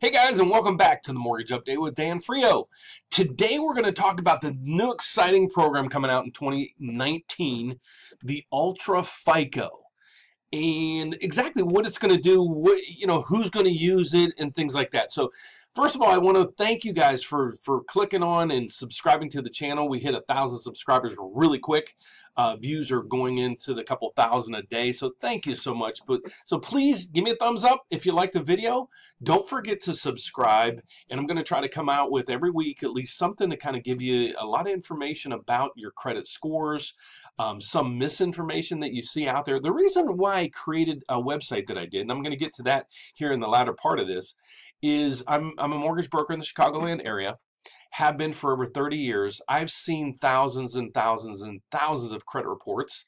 Hey guys, and welcome back to the Mortgage Update with Dan Frio. Today we're going to talk about the new exciting program coming out in 2019, the ULTRAFICO, and exactly what it's going to do, who's going to use it, and things like that. So first of all, I want to thank you guys for clicking on and subscribing to the channel. We hit 1,000 subscribers really quick. Views are going into the couple thousand a day, so thank you so much. So please give me a thumbs up if you like the video. Don't forget to subscribe, and I'm going to try to come out with every week at least something to kind of give you a lot of information about your credit scores, some misinformation that you see out there. The reason why I created a website that I did, and I'm going to get to that here in the latter part of this, is I'm a mortgage broker in the Chicagoland area. Have been for over 30 years. I've seen thousands and thousands and thousands of credit reports.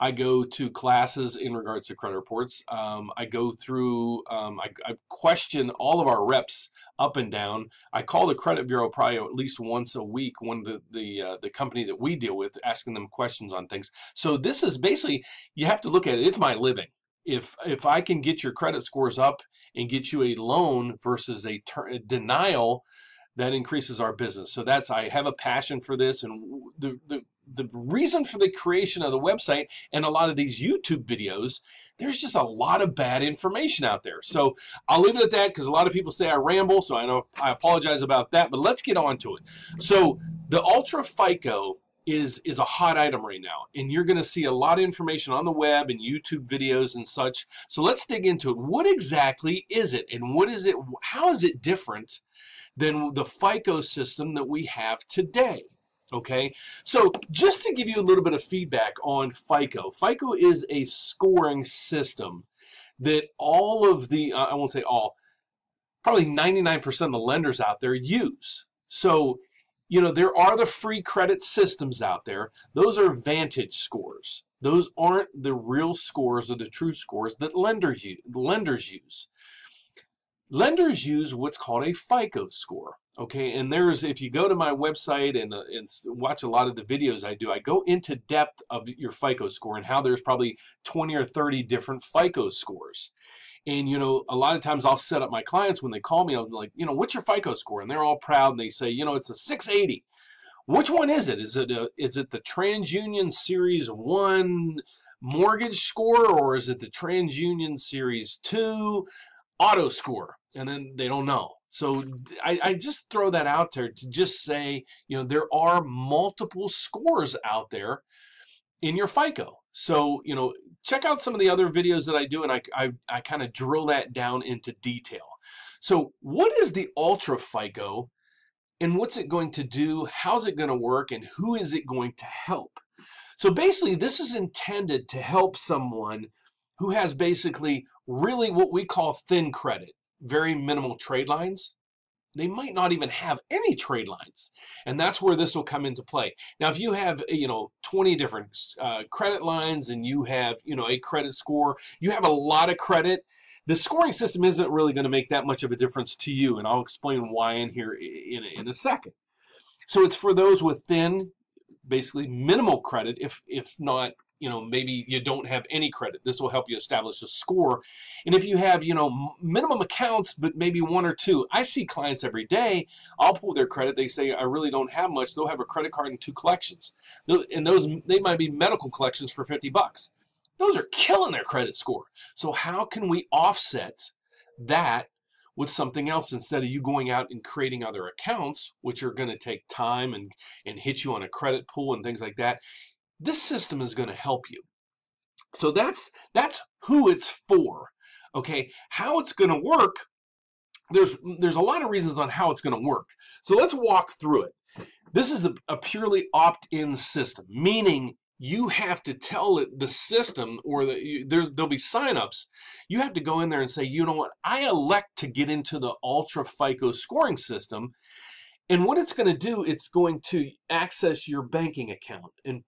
I go to classes in regards to credit reports. I go through, I question all of our reps up and down. I call the credit bureau probably at least once a week, one of the company that we deal with, asking them questions on things. So this is basically, you have to look at it, it's my living. If I can get your credit scores up and get you a loan versus a denial, that increases our business. So I have a passion for this, and the reason for the creation of the website and a lot of these YouTube videos, there's just a lot of bad information out there. So I'll leave it at that because a lot of people say I ramble, so I apologize about that, but let's get on to it. So the ULTRAFICO is a hot item right now, and you're going to see a lot of information on the web and YouTube videos and such. So let's dig into it. What exactly is it, and what is it? How is it different than the FICO system that we have today? Okay, so just to give you a little bit of feedback on FICO, FICO is a scoring system that all of the, I won't say all, probably 99% of the lenders out there use. So, there are the free credit systems out there. Those are Vantage scores. Those aren't the real scores or the true scores that lenders use. Lenders use what's called a FICO score, okay? And if you go to my website and watch a lot of the videos I do, I go into depth of your FICO score and how there's probably 20 or 30 different FICO scores. And, a lot of times I'll set up my clients when they call me, I'm like, what's your FICO score? And they're all proud and they say, it's a 680. Which one is it? Is it the TransUnion Series 1 mortgage score, or is it the TransUnion Series 2 auto score? And then they don't know. So I just throw that out there to just say, there are multiple scores out there in your FICO. So, check out some of the other videos that I do, and I kind of drill that down into detail. So what is the ULTRAFICO, and what's it going to do? How's it going to work, and who is it going to help? So basically, this is intended to help someone who has basically really what we call thin credit, very minimal trade lines. They might not even have any trade lines, and that's where this will come into play. Now, if you have 20 different credit lines and you have a credit score, you have a lot of credit, the scoring system isn't really going to make that much of a difference to you, and I'll explain why in here in a second. So it's for those with thin, basically minimal credit, if not, maybe you don't have any credit. This will help you establish a score. And if you have, minimum accounts, but maybe one or two, I see clients every day, I'll pull their credit. They say, I really don't have much. They'll have a credit card and 2 collections. And they might be medical collections for 50 bucks. Those are killing their credit score. So how can we offset that with something else instead of you going out and creating other accounts, which are going to take time and hit you on a credit pool and things like that? This system is going to help you. So that's who it's for. Okay, how it's going to work, there's a lot of reasons on how it's going to work. So let's walk through it. This is a purely opt-in system, meaning you have to tell it, the system, or there'll be sign-ups. You have to go in there and say, you know what, I elect to get into the ULTRAFICO scoring system. And what it's going to do, it's going to access your banking account. And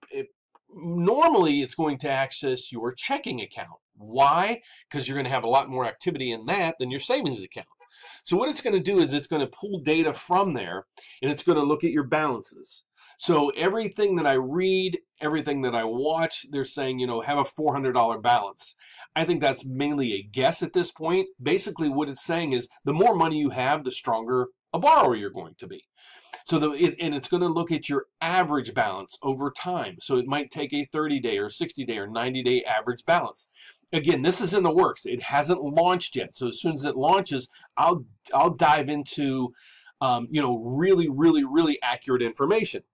normally it's going to access your checking account. Why? Because you're going to have a lot more activity in that than your savings account. So what it's going to do is it's going to pull data from there, and it's going to look at your balances. So everything that I read, everything that I watch, they're saying, have a $400 balance. I think that's mainly a guess at this point. Basically, what it's saying is the more money you have, the stronger a borrower you're going to be. So it's going to look at your average balance over time. So it might take a 30-day or 60-day or 90-day average balance. Again, this is in the works. It hasn't launched yet. So as soon as it launches, I'll dive into really, really, really accurate information.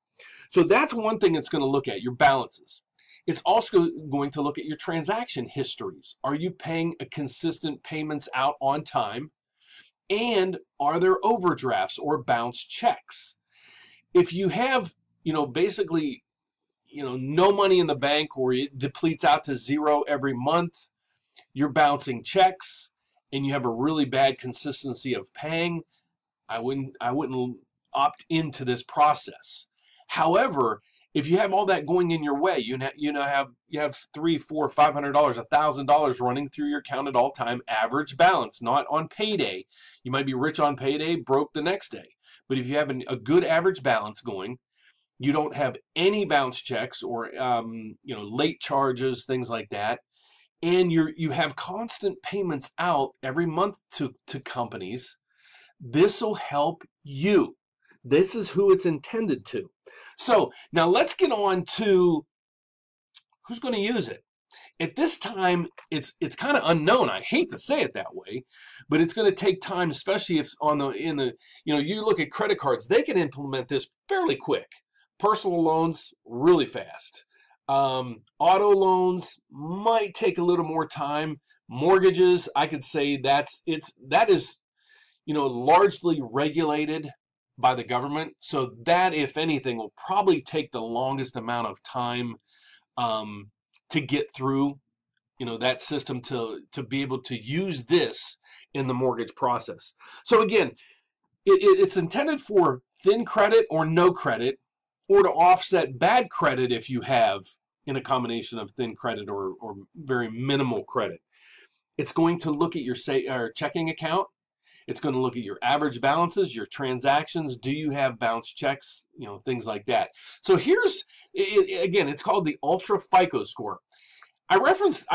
So that's one thing it's going to look at, your balances. It's also going to look at your transaction histories. Are you paying a consistent payments out on time? And are there overdrafts or bounce checks? If you have, basically, no money in the bank, or it depletes out to zero every month, you're bouncing checks, and you have a really bad consistency of paying, I wouldn't opt into this process. However, if you have all that going in your way, you have $300, $400, $500, $1,000 running through your account at all time, average balance, not on payday. You might be rich on payday, broke the next day. But if you have a good average balance going, you don't have any bounce checks or late charges, things like that, and you have constant payments out every month to companies, this will help you. This is who it's intended to. So now let's get on to who's going to use it. At this time, it's kind of unknown. I hate to say it that way, but it's going to take time, especially if you look at credit cards, they can implement this fairly quick. Personal loans, really fast. Auto loans might take a little more time. Mortgages, I could say that is largely regulated by the government. So that, if anything, will probably take the longest amount of time to get through, that system to be able to use this in the mortgage process. So again, it's intended for thin credit or no credit, or to offset bad credit if you have in a combination of thin credit or very minimal credit. It's going to look at your checking account. It's going to look at your average balances, your transactions. Do you have bounce checks? Things like that. So here's, again, it's called the ULTRAFICO score. I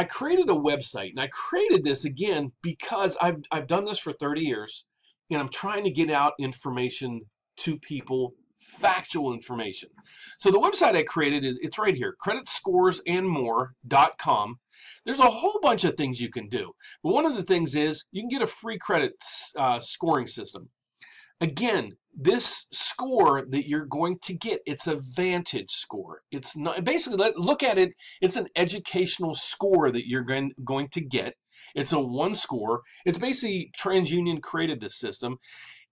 created a website, and I created this again because I've done this for 30 years, and I'm trying to get out information to people, factual information. So the website I created, it's right here, creditscoresandmore.com. There's a whole bunch of things you can do. But one of the things is you can get a free credit scoring system. Again, this score that you're going to get, it's a Vantage score. It's not, basically, look at it, it's an educational score that you're going to get. It's a one score. It's basically TransUnion created this system.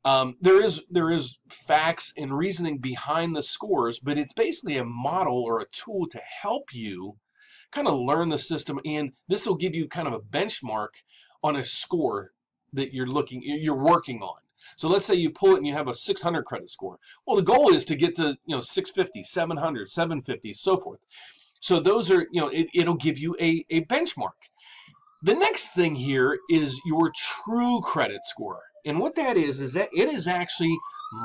There is facts and reasoning behind the scores, but it's basically a model or a tool to help you kind of learn the system, and this will give you kind of a benchmark on a score that you're working on. So let's say you pull it and you have a 600 credit score. Well, the goal is to get to 650, 700, 750, so forth. So those are, it'll give you a benchmark. The next thing here is your true credit score. And what that is that it is actually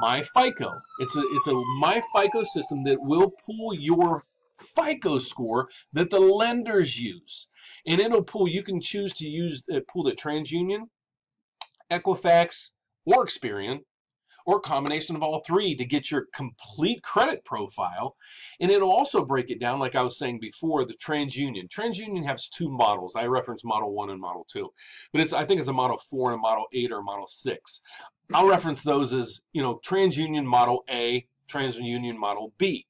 MyFICO. It's a MyFICO system that will pull your FICO score that the lenders use. And it'll pull, you can choose to pull the TransUnion, Equifax, or Experian, or a combination of all three to get your complete credit profile. And it'll also break it down, like I was saying before, the TransUnion. TransUnion has two models. I reference Model 1 and Model 2. But I think it's a Model 4 and a Model 8 or a Model 6. I'll reference those as, TransUnion Model A, TransUnion Model B.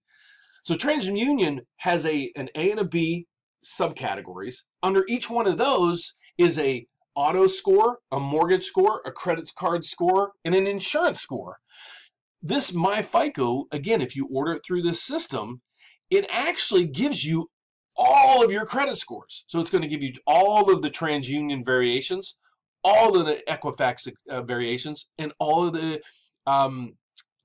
So TransUnion has an A and a B subcategories. Under each one of those is a auto score, a mortgage score, a credit card score, and an insurance score. This MyFICO, again, if you order it through this system, it actually gives you all of your credit scores. So it's going to give you all of the TransUnion variations, all of the Equifax variations, and all of the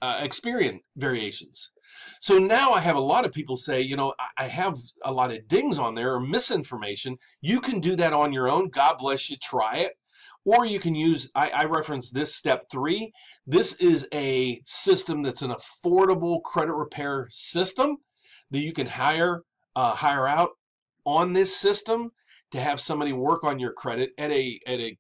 Experian variations. So now I have a lot of people say, I have a lot of dings on there or misinformation. You can do that on your own. God bless you. Try it. or you can use, I reference this step 3. This is a system that's an affordable credit repair system that you can hire out on this system to have somebody work on your credit at a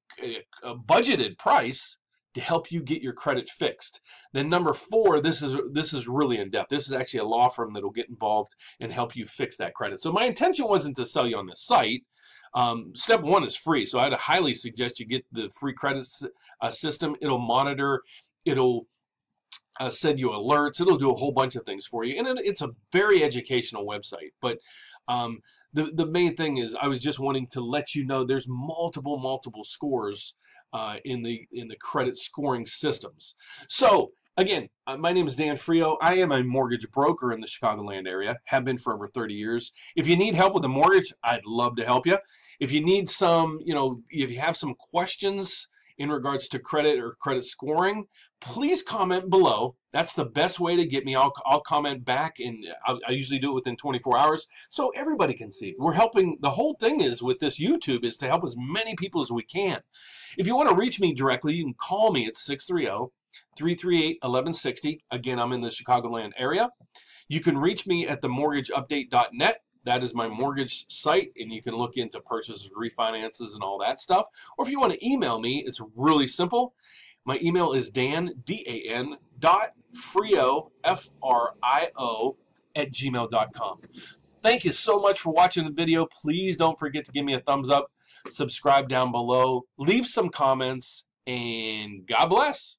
budgeted price to help you get your credit fixed. Then number 4, this is really in depth. This is actually a law firm that will get involved and help you fix that credit. So my intention wasn't to sell you on this site. Step 1 is free, so I'd highly suggest you get the free credit system. It'll monitor, it'll send you alerts, it'll do a whole bunch of things for you, and it's a very educational website. But the main thing is, I was just wanting to let you know there's multiple scores in the credit scoring systems. So again, my name is Dan Frio. I am a mortgage broker in the Chicagoland area, have been for over 30 years. If you need help with a mortgage, I'd love to help you. If you need some, if you have some questions in regards to credit or credit scoring, please comment below. That's the best way to get me. I'll comment back, and I usually do it within 24 hours so everybody can see it. We're helping. The whole thing is with this YouTube is to help as many people as we can. If you want to reach me directly, you can call me at 630-338-1160. Again, I'm in the Chicagoland area. You can reach me at themortgageupdate.net. That is my mortgage site, and you can look into purchases, refinances, and all that stuff. Or if you want to email me, it's really simple. My email is dan.frio, F-R-I-O, @gmail.com. Thank you so much for watching the video. Please don't forget to give me a thumbs up, subscribe down below, leave some comments, and God bless.